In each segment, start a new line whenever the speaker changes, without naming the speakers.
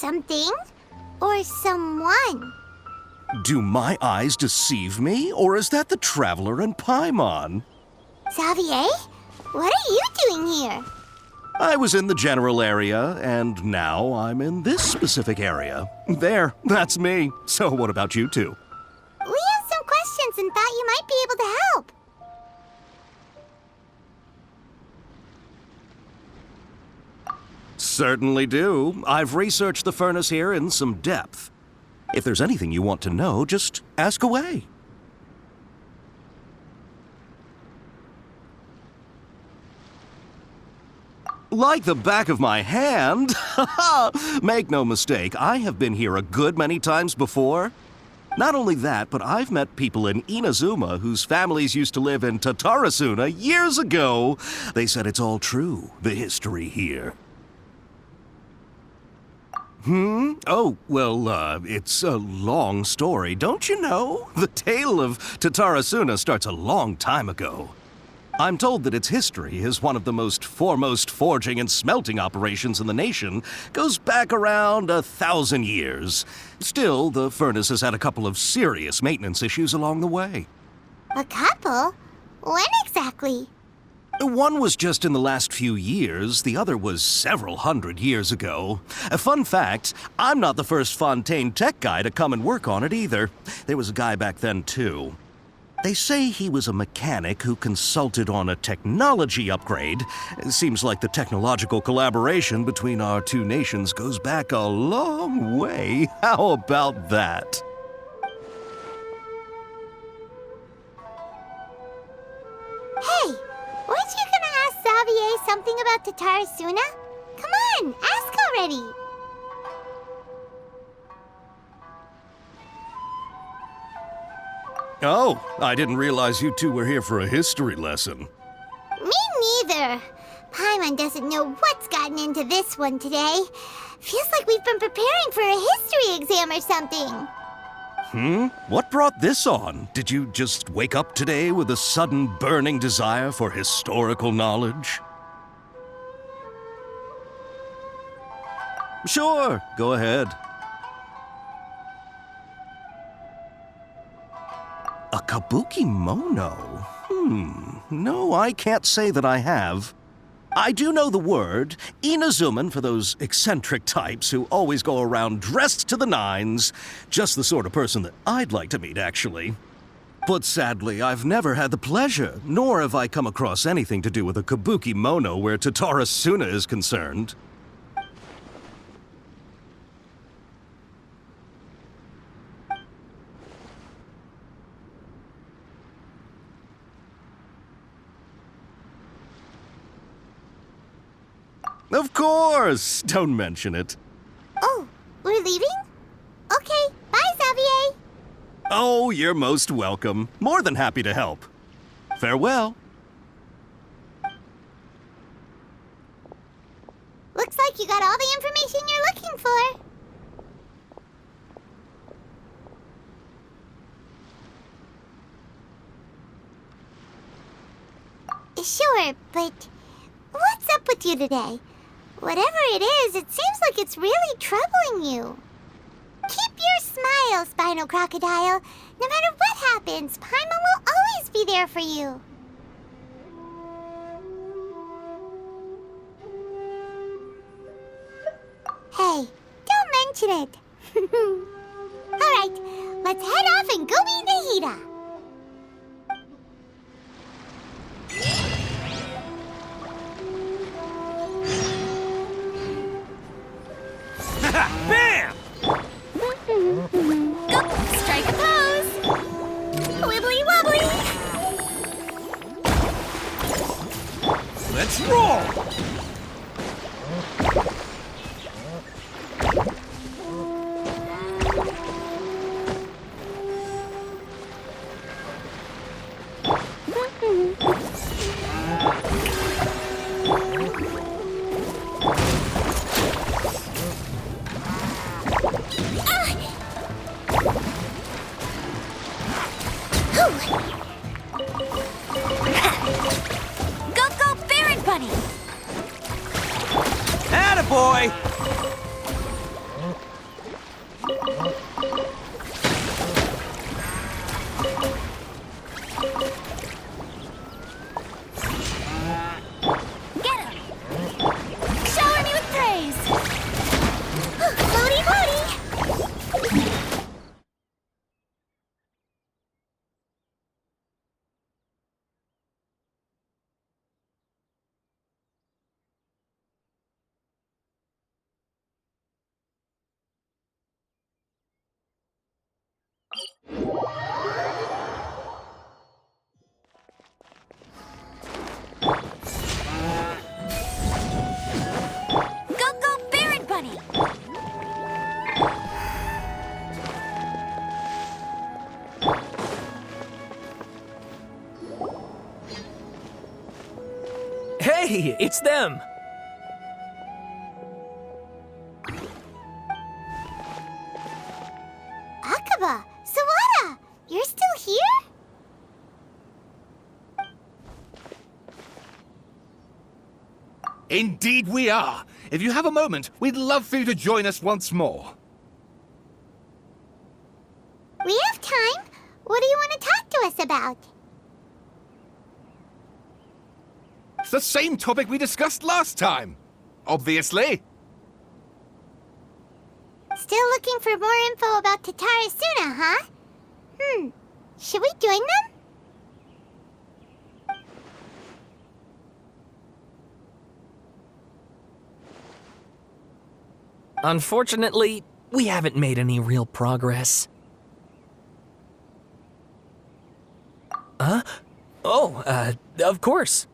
something. Or someone.
Do my eyes deceive me, or is that the Traveler and Paimon?
Xavier? What are you doing here?
I was in the general area, and now I'm in this specific area. There, that's me. So what about you two?
We have some questions and thought you might be able to help.
Certainly do. I've researched the furnace here in some depth. If there's anything you want to know, just ask away. Like the back of my hand? Make no mistake, I have been here a good many times before. Not only that, but I've met people in Inazuma whose families used to live in Tatarasuna years ago. They said it's all true, the history here. Oh, well, it's a long story, don't you know? The tale of Tatarasuna starts a long time ago. I'm told that its history as one of the most foremost forging and smelting operations in the nation goes back around 1,000 years. Still, the furnace has had a couple of serious maintenance issues along the way.
A couple? When exactly?
One was just in the last few years, the other was several hundred years ago. A fun fact, I'm not the first Fontaine tech guy to come and work on it either. There was a guy back then too. They say he was a mechanic who consulted on a technology upgrade. It seems like the technological collaboration between our two nations goes back a long way. How about that?
Hey, weren't you gonna ask Xavier something about Tatarasuna? Come on, ask already!
Oh, I didn't realize you two were here for a history lesson.
Me neither. Paimon doesn't know what's gotten into this one today. Feels like we've been preparing for a history exam or something.
What brought this on? Did you just wake up today with a sudden burning desire for historical knowledge? Sure, go ahead. A kabuki mono? No, I can't say that I have. I do know the word, Inazuman for those eccentric types who always go around dressed to the nines. Just the sort of person that I'd like to meet, actually. But sadly, I've never had the pleasure, nor have I come across anything to do with a kabuki mono where Tatarasuna is concerned. Of course! Don't mention it.
Oh, we're leaving? Okay, bye, Xavier.
Oh, you're most welcome. More than happy to help. Farewell.
Looks like you got all the information you're looking for. Sure, but what's up with you today? Whatever it is, it seems like it's really troubling you. Keep your smile, Spinal Crocodile. No matter what happens, Paimon will always be there for you. Hey, don't mention it. All right, let's head off and go meet Nahida.
Bam!
Go, strike a pose. Wibbly wobbly.
Let's roll!
Go, Baron Bunny.
Attaboy!
Go, go, Baron Bunny!
Hey, it's them!
Akaba, Sawada, you're still here?
Indeed we are. If you have a moment, we'd love for you to join us once more.
We have time. What do you want to talk to us about?
It's the same topic we discussed last time. Obviously.
Still looking for more info about Tatarasuna, huh? Should we join them?
Unfortunately, we haven't made any real progress. Huh? Oh, of course.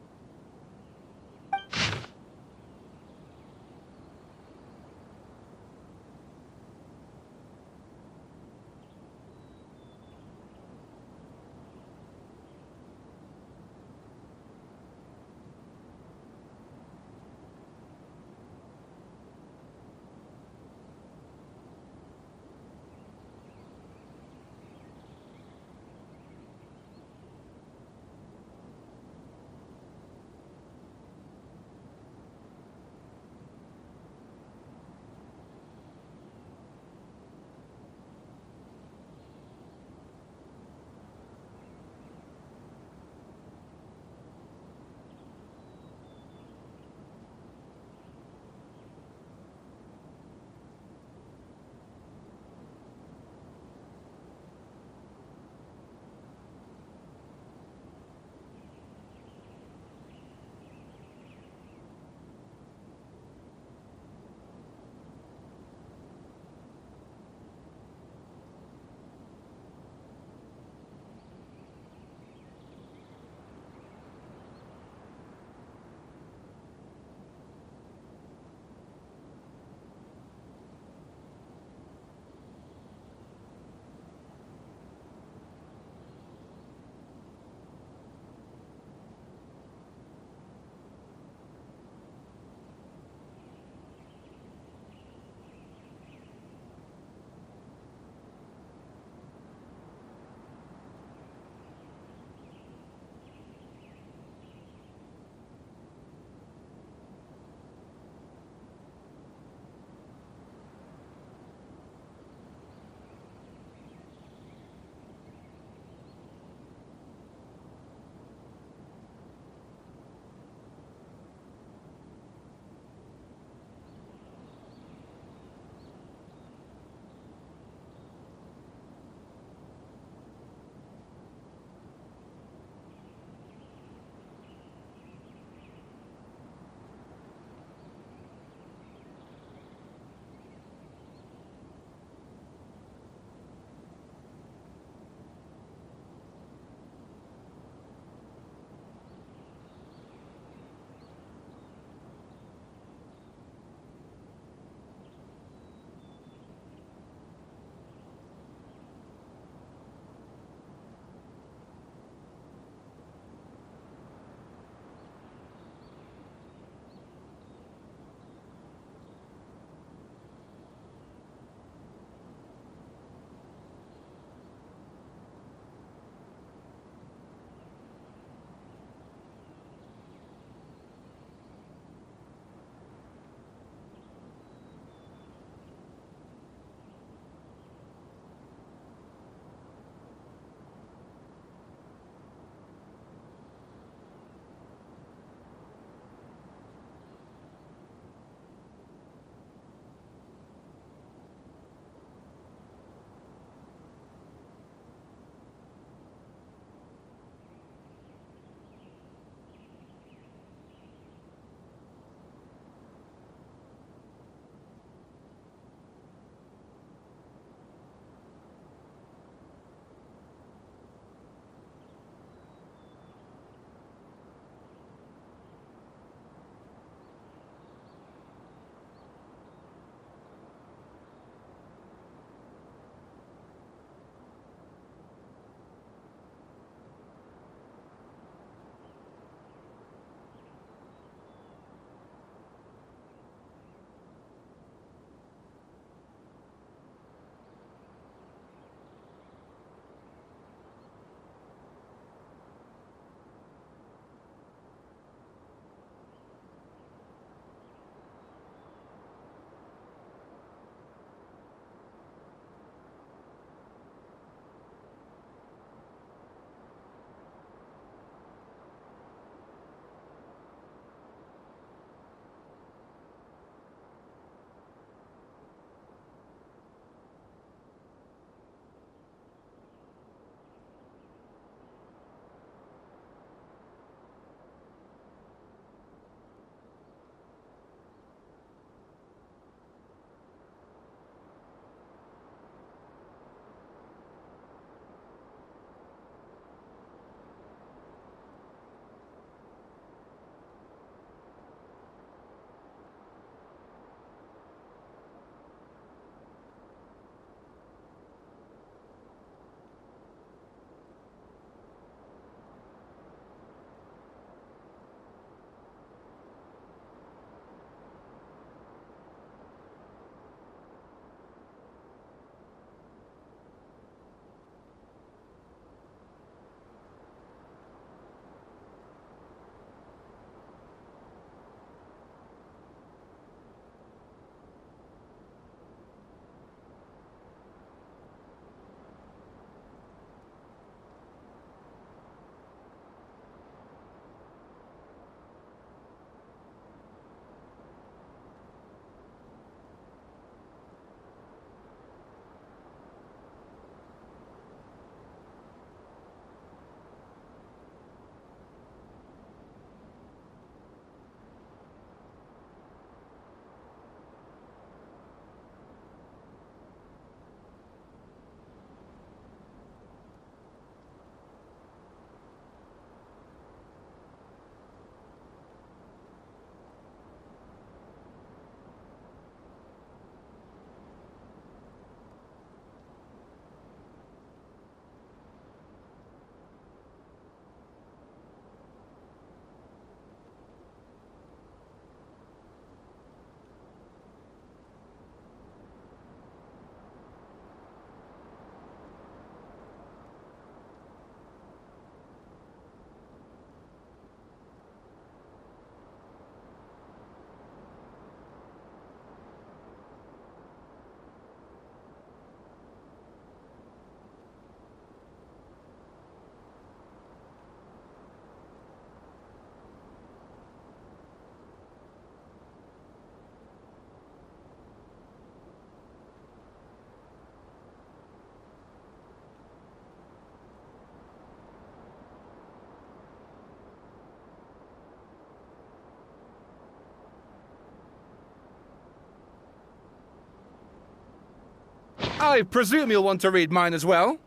I presume you'll want to read mine as well.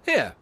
Here.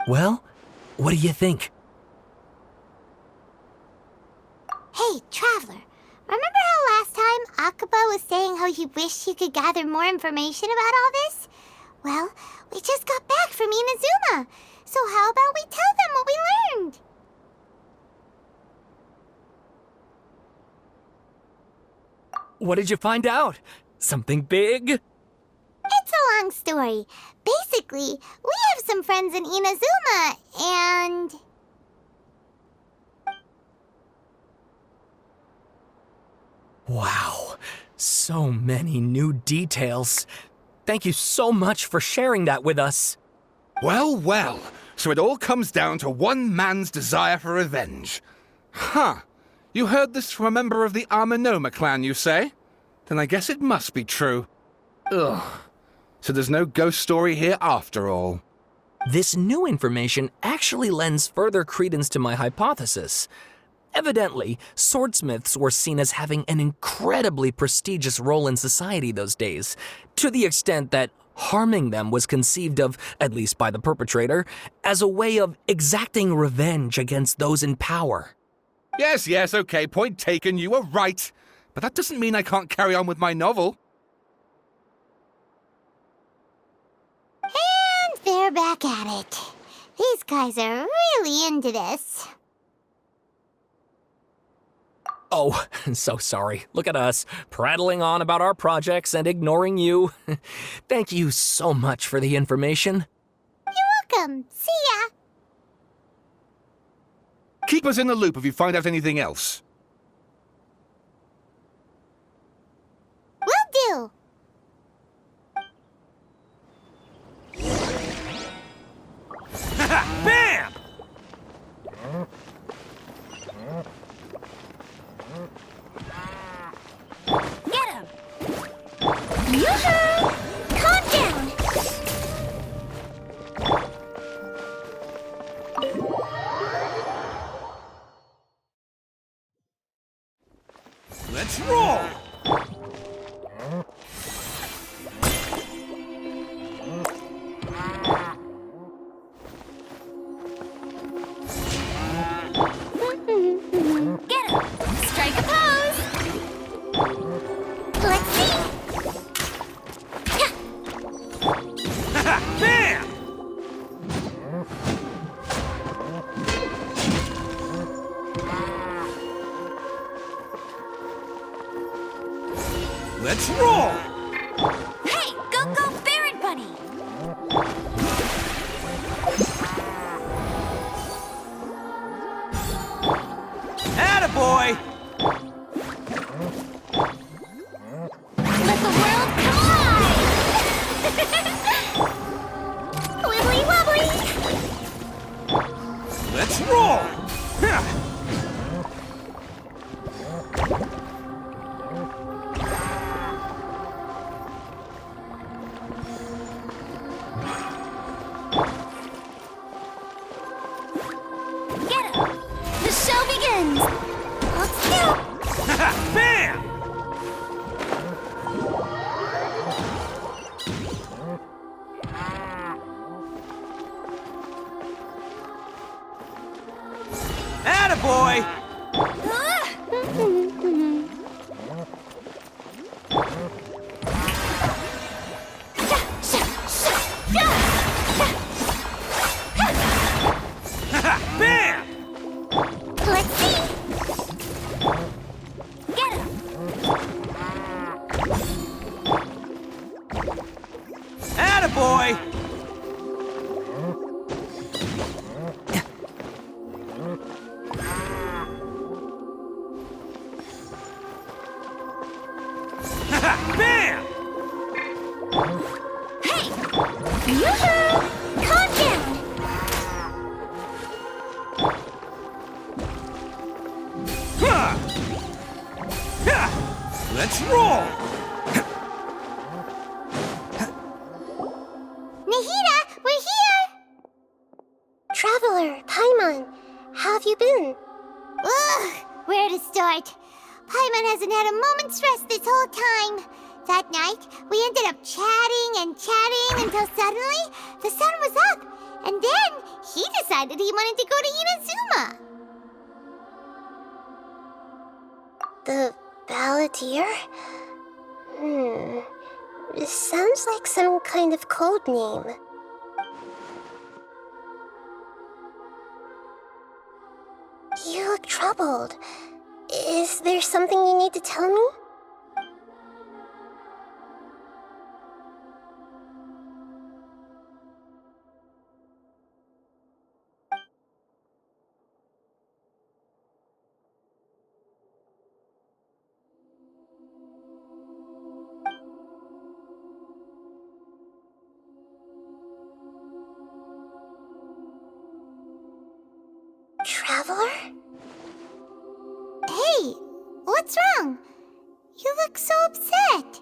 Well, what do you think?
Hey, Traveler. Remember how last time Akaba was saying how he wished he could gather more information about all this? Well, we just got back from Inazuma. So how about we tell them what we learned?
What did you find out? Something big?
It's a long story. Basically, we have some friends in Inazuma, and...
Wow, so many new details. Thank you so much for sharing that with us.
Well, well. So it all comes down to one man's desire for revenge. Huh. You heard this from a member of the Amanoma clan, you say? Then I guess it must be true. Ugh. So there's no ghost story here after all.
This new information actually lends further credence to my hypothesis. Evidently, swordsmiths were seen as having an incredibly prestigious role in society those days, to the extent that harming them was conceived of, at least by the perpetrator, as a way of exacting revenge against those in power.
Yes, okay, point taken, you were right. But that doesn't mean I can't carry on with my novel.
And they're back at it. These guys are really into this.
Oh, so sorry. Look at us, prattling on about our projects and ignoring you. Thank you so much for the information.
You're welcome. See ya.
Keep us in the loop if you find out anything else.
Will do.
Bam!
Get him! Yoo-hoo! Calm down!
Let's roll!
Get him! Strike a pose! Let's see!
Bam! Let's roll!
Hey, go, Baron Bunny!
Attaboy!
Let the world collide! Wibbly wobbly!
Let's roll!
Get him! The show begins! Let's do!
Bam! Attaboy! Bam!
Let's see! Get him!
Attaboy! Bam!
Hey! Yoo-hoo! Calm down!
Let's roll!
Nahida, we're here! Traveler, Paimon, how have you been? Ugh, where to start? Paimon hasn't had a moment's rest this whole time. That night, we ended up chatting and chatting until suddenly the sun was up, And then he decided he wanted to go to Inazuma. The Balladeer? This sounds like some kind of code name. You look troubled. Is there something you need to tell me? Traveler? Hey, what's wrong? You look so upset.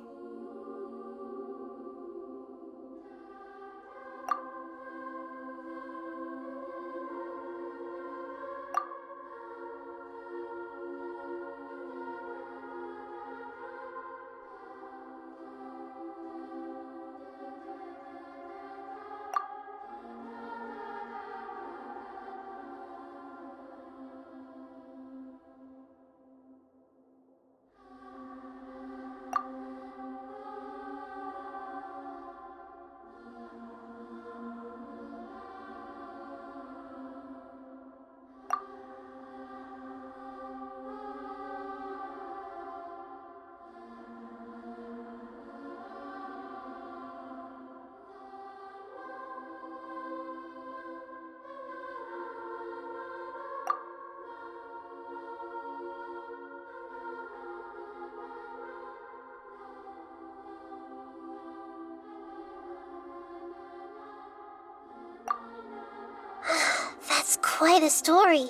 That's quite a story.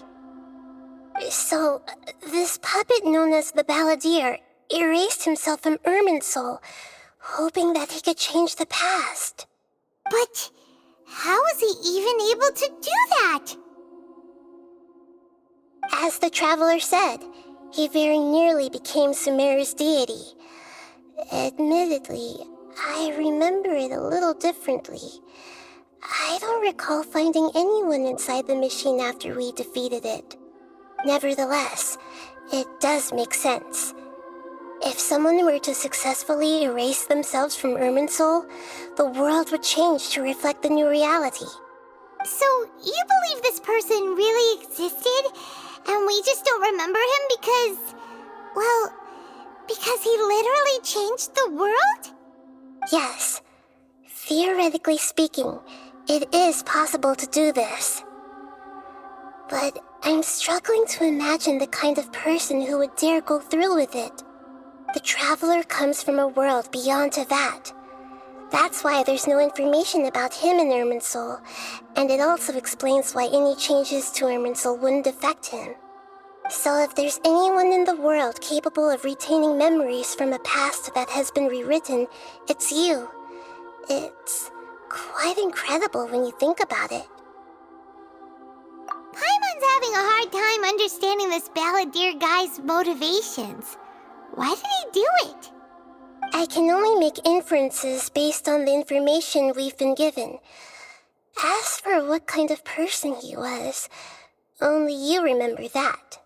So, this puppet known as the Balladeer erased himself from Irminsul, hoping that he could change the past. But how was he even able to do that? As the Traveler said, he very nearly became Sumeru's deity. Admittedly, I remember it a little differently. I don't recall finding anyone inside the machine after we defeated it. Nevertheless, it does make sense. If someone were to successfully erase themselves from Irminsul, the world would change to reflect the new reality. So, you believe this person really existed, and we just don't remember him because he literally changed the world? Yes. Theoretically speaking, it is possible to do this. But I'm struggling to imagine the kind of person who would dare go through with it. The Traveler comes from a world beyond Tevat. That's why there's no information about him in Irminsul, and it also explains why any changes to Irminsul wouldn't affect him. So if there's anyone in the world capable of retaining memories from a past that has been rewritten, it's you. It's quite incredible when you think about it. Paimon's having a hard time understanding this Balladeer guy's motivations. Why did he do it? I can only make inferences based on the information we've been given. As for what kind of person he was, only you remember that.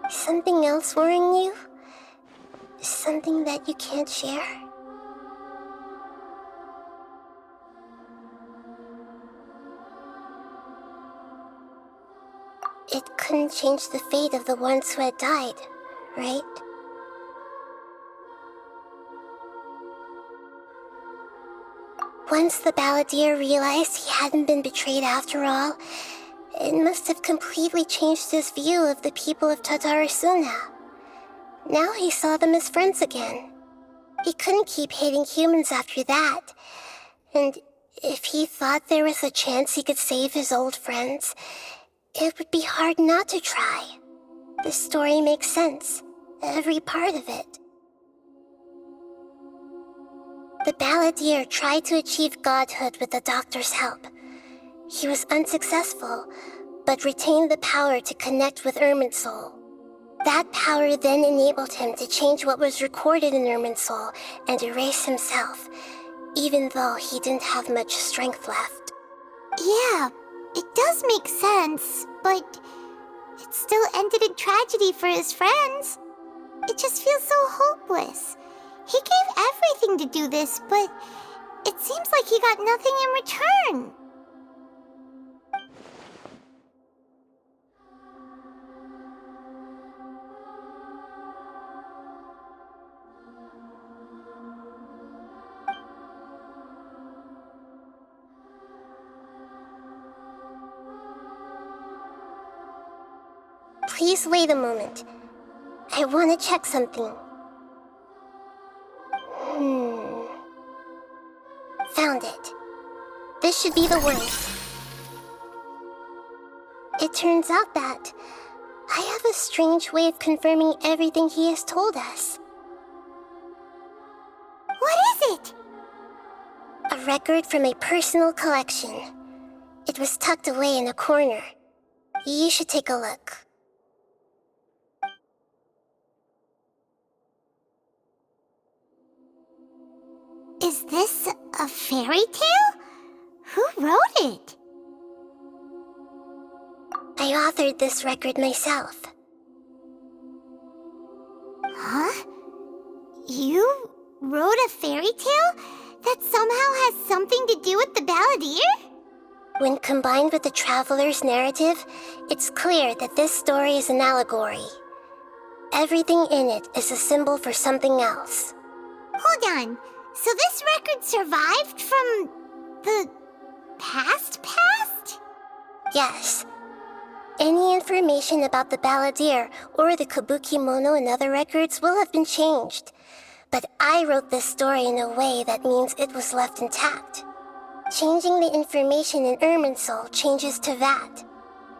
Something else worrying you? Something that you can't share? It couldn't change the fate of the ones who had died, right? Once the balladeer realized he hadn't been betrayed after all, it must have completely changed his view of the people of Tatarasuna. Now he saw them as friends again. He couldn't keep hating humans after that. And if he thought there was a chance he could save his old friends, it would be hard not to try. This story makes sense, every part of it. The balladeer tried to achieve godhood with the doctor's help. He was unsuccessful, but retained the power to connect with Irminsul. That power then enabled him to change what was recorded in Irminsul and erase himself, even though he didn't have much strength left. Yeah, it does make sense, but it still ended in tragedy for his friends. It just feels so hopeless. He gave everything to do this, but it seems like he got nothing in return. Please wait a moment. I want to check something. Found it. This should be the one. It turns out that I have a strange way of confirming everything he has told us. What is it? A record from a personal collection. It was tucked away in a corner. You should take a look. Is this a fairy tale? Who wrote it? I authored this record myself. Huh? You wrote a fairy tale that somehow has something to do with the balladeer? When combined with the traveler's narrative, it's clear that this story is an allegory. Everything in it is a symbol for something else. Hold on. So this record survived from the past? Yes. Any information about the balladeer or the kabuki mono in other records will have been changed. But I wrote this story in a way that means it was left intact. Changing the information in Irminsul changes to that.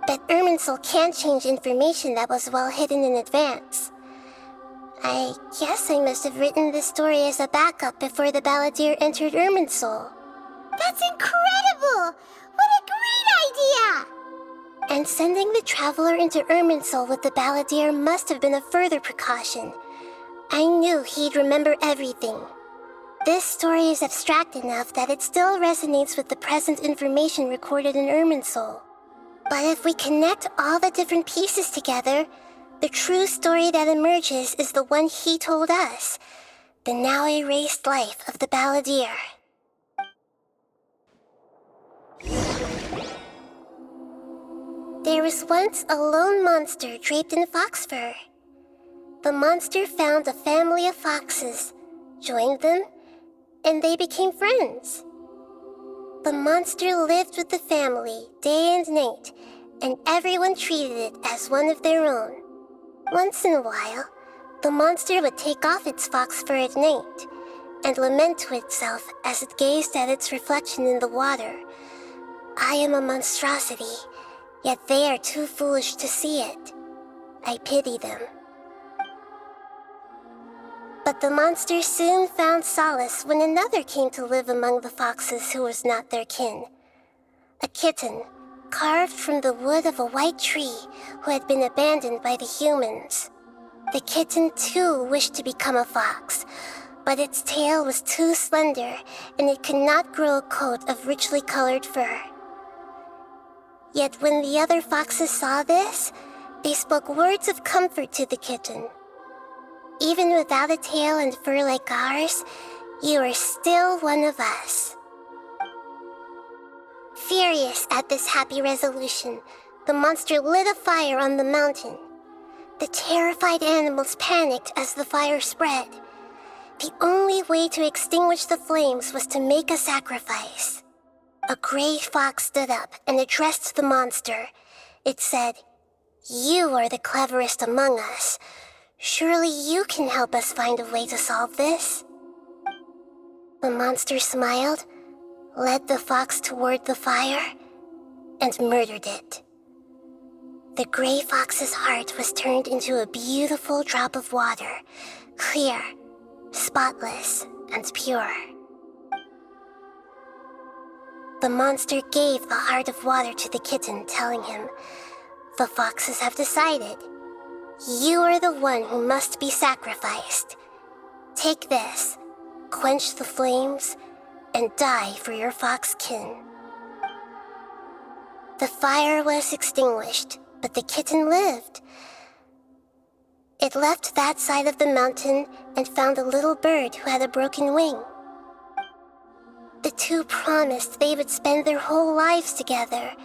But Irminsul can't change information that was well hidden in advance. I guess I must have written this story as a backup before the balladeer entered Irminsul. That's incredible! What a great idea! And sending the traveler into Irminsul with the balladeer must have been a further precaution. I knew he'd remember everything. This story is abstract enough that it still resonates with the present information recorded in Irminsul. But if we connect all the different pieces together, the true story that emerges is the one he told us, the now erased life of the balladeer. There was once a lone monster draped in fox fur. The monster found a family of foxes, joined them, and they became friends. The monster lived with the family day and night, and everyone treated it as one of their own. Once in a while, the monster would take off its fox fur at night and lament to itself as it gazed at its reflection in the water. I am a monstrosity, yet they are too foolish to see it. I pity them. But the monster soon found solace when another came to live among the foxes who was not their kin. A kitten, carved from the wood of a white tree who had been abandoned by the humans. The kitten too wished to become a fox, but its tail was too slender and it could not grow a coat of richly colored fur. Yet when the other foxes saw this, they spoke words of comfort to the kitten. Even without a tail and fur like ours, you are still one of us. Furious at this happy resolution, the monster lit a fire on the mountain. The terrified animals panicked as the fire spread.
The only way to extinguish the flames was to make a sacrifice. A gray fox stood up and addressed the monster. It said, "You are the cleverest among us. Surely you can help us find a way to solve this." The monster smiled, led the fox toward the fire, and murdered it. The gray fox's heart was turned into a beautiful drop of water, clear, spotless, and pure. The monster gave the heart of water to the kitten, telling him, "The foxes have decided. You are the one who must be sacrificed. Take this, quench the flames, and die for your fox kin." The fire was extinguished, but the kitten lived. It left that side of the mountain and found a little bird who had a broken wing. The two promised they would spend their whole lives together,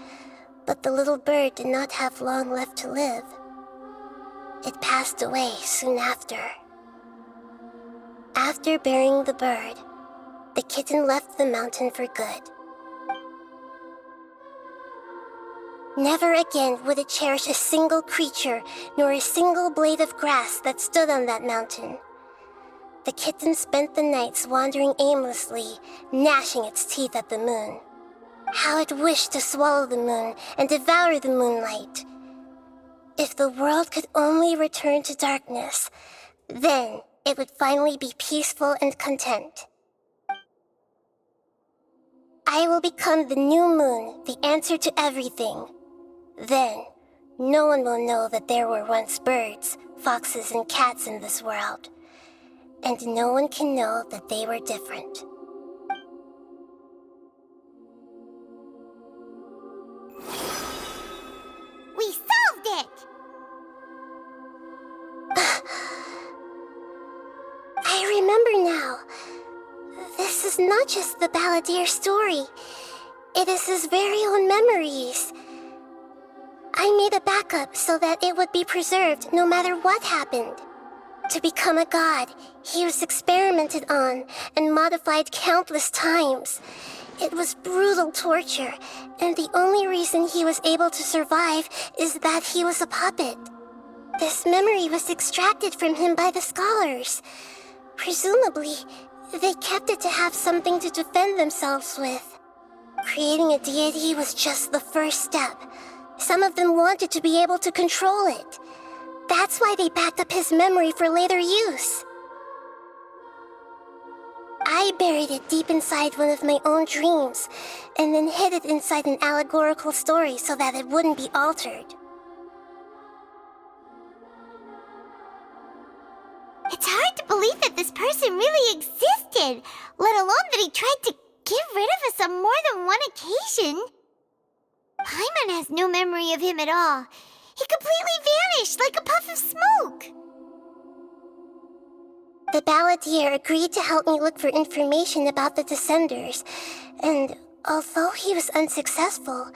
but the little bird did not have long left to live. It passed away soon after. After burying the bird, the kitten left the mountain for good. Never again would it cherish a single creature nor a single blade of grass that stood on that mountain. The kitten spent the nights wandering aimlessly, gnashing its teeth at the moon. How it wished to swallow the moon and devour the moonlight. If the world could only return to darkness, then it would finally be peaceful and content. I will become the new moon, the answer to everything. Then, no one will know that there were once birds, foxes, and cats in this world. And no one can know that they were different.
We solved it!
I remember now. This is not just the balladeer's story. It is his very own memories. I made a backup so that it would be preserved no matter what happened. To become a god, he was experimented on and modified countless times. It was brutal torture, and the only reason he was able to survive is that he was a puppet. This memory was extracted from him by the scholars. Presumably, they kept it to have something to defend themselves with. Creating a deity was just the first step. Some of them wanted to be able to control it. That's why they backed up his memory for later use. I buried it deep inside one of my own dreams, and then hid it inside an allegorical story so that it wouldn't be altered.
It's hard to believe that this person really existed, let alone that he tried to get rid of us on more than one occasion. Paimon has no memory of him at all. He completely vanished like a puff of smoke.
The balladeer agreed to help me look for information about the Descenders, and although he was unsuccessful,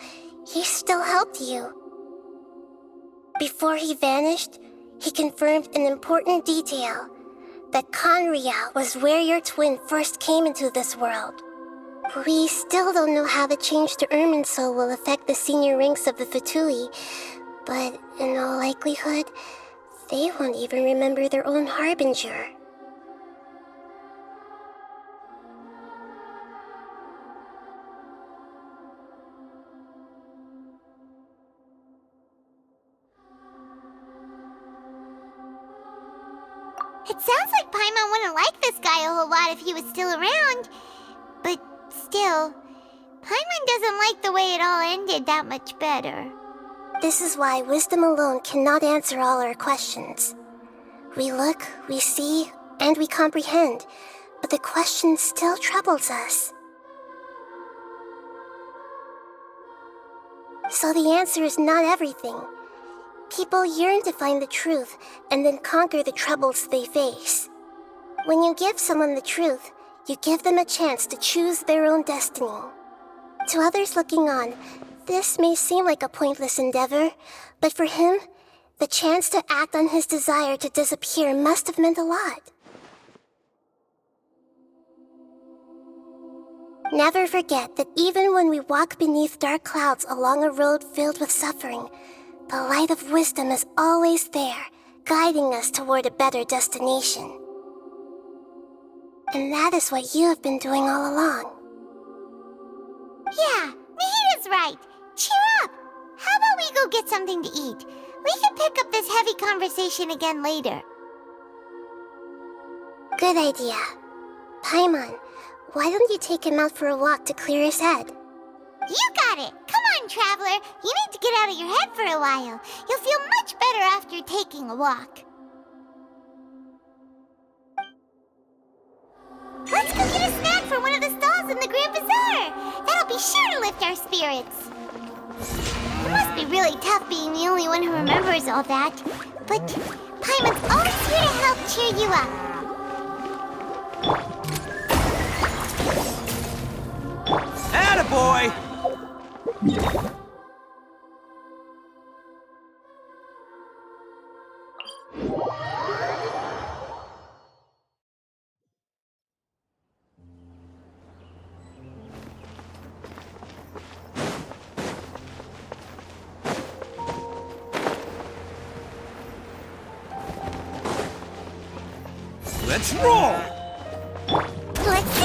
he still helped you. Before he vanished, he confirmed an important detail, that Conria was where your twin first came into this world. We still don't know how the change to Irminsul will affect the senior ranks of the Fatui, but in all likelihood, they won't even remember their own Harbinger.
It sounds like Paimon wouldn't like this guy a whole lot if he was still around. But still, Paimon doesn't like the way it all ended that much better.
This is why wisdom alone cannot answer all our questions. We look, we see, and we comprehend, but the question still troubles us. So the answer is not everything. People yearn to find the truth and then conquer the troubles they face. When you give someone the truth, you give them a chance to choose their own destiny. To others looking on, this may seem like a pointless endeavor, but for him, the chance to act on his desire to disappear must have meant a lot. Never forget that even when we walk beneath dark clouds along a road filled with suffering, the light of wisdom is always there, guiding us toward a better destination. And that is what you have been doing all along.
Yeah, Nahida's right. Cheer up. How about we go get something to eat? We can pick up this heavy conversation again later.
Good idea. Paimon, why don't you take him out for a walk to clear his head?
You got it. Come on, Traveler. You need to get out of your head for a while. You'll feel much better after taking a walk. Let's go get a snack from one of the stalls in the Grand Bazaar. That'll be sure to lift our spirits. It must be really tough being the only one who remembers all that. But Paimon's always here to help cheer you up.
Attaboy! Let's roll!
Let's